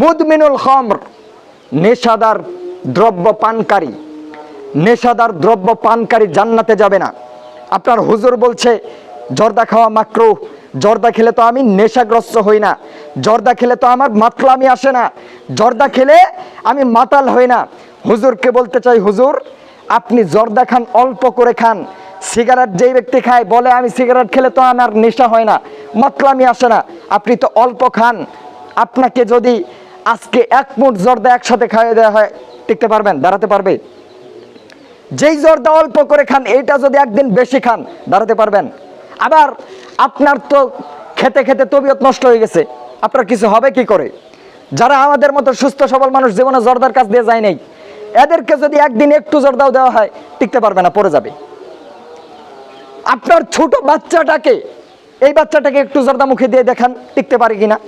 মুদমিনুল খামর, নেশাদার দ্রব্য পানকারী, নেশাদার দ্রব্য পানকারী জান্নাতে যাবে না। আপনার হুজুর বলছে জর্দা খাওয়া মাকরুহ, জর্দা খেলে তো আমি নেশাগ্রস্ত হই না, জর্দা খেলে তো আমার মাতলামি আসে না, জর্দা খেলে আমি মাতাল হই না। হুজুরকে বলতে চাই, হুজুর আপনি জর্দা খান, অল্প করে খান। সিগারেট যেই ব্যক্তি খায় বলে আমি সিগারেট খেলে তো আমার নেশা হয় না, মাতলামি আসে না, আপনি তো অল্প খান। আপনাকে যদি আজকে এক মুঠ জর্দা একসাথে খাইয়ে দেওয়া হয়, টিকতে পারবেন? দাঁড়াতে পারবে? যেই জর্দা অল্প করে খান, এইটা যদি একদিন বেশি খান, দাঁড়াতে পারবেন? আবার আপনার তো খেতে খেতে তবিয়ত নষ্ট হয়ে গেছে, আপনার কিছু হবে কি করে? যারা আমাদের মতো সুস্থ সবল মানুষ, জীবনে জর্দার কাছ দিয়ে যায় নাই, এদেরকে যদি একদিন একটু জর্দাও দেওয়া হয়, টিকতে পারবে না, পড়ে যাবে। আপনার ছোট বাচ্চাটাকে, এই বাচ্চাটাকে একটু জর্দা মুখে দিয়ে দেখান, টিকতে পারে কিনা?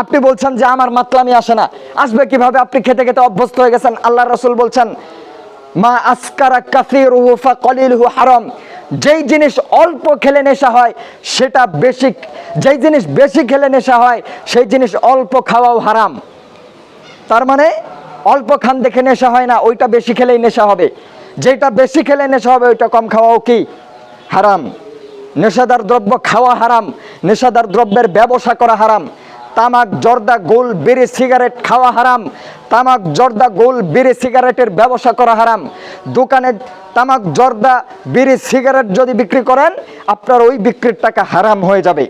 আপনি বলছেন যে আমার মাতলামি আসে না, আসবে কিভাবে? আপনি খেতে খেতে অভ্যস্ত হয়ে গেছেন। আল্লাহ রাসূল বলছেন মা আসকারা কাসীরুহু ফাকালিলুহু হারাম, যেই জিনিস অল্প খেলে নেশা হয় সেটা বেশি, যেই জিনিস বেশি খেলে নেশা হয় সেই জিনিস অল্প খাওয়াও হারাম। তার মানে অল্প খান দেখে নেশা হয় না, ওইটা বেশি খেলেই নেশা হবে। যেটা বেশি খেলে নেশা হবে ওইটা কম খাওয়াও কি? হারাম। নেশাদার দ্রব্য খাওয়া হারাম, নেশাদার দ্রব্যের ব্যবসা করা হারাম। তামাক, জর্দা, গোল, বিড়ি, সিগারেট খাওয়া হারাম। তামাক, জর্দা, গোল, বিড়ি, সিগারেটের ব্যবসা করা হারাম। দোকানে তামাক, জর্দা, বিড়ি, সিগারেট যদি বিক্রি করেন, আপনার ওই বিক্রির টাকা হারাম হয়ে যাবে।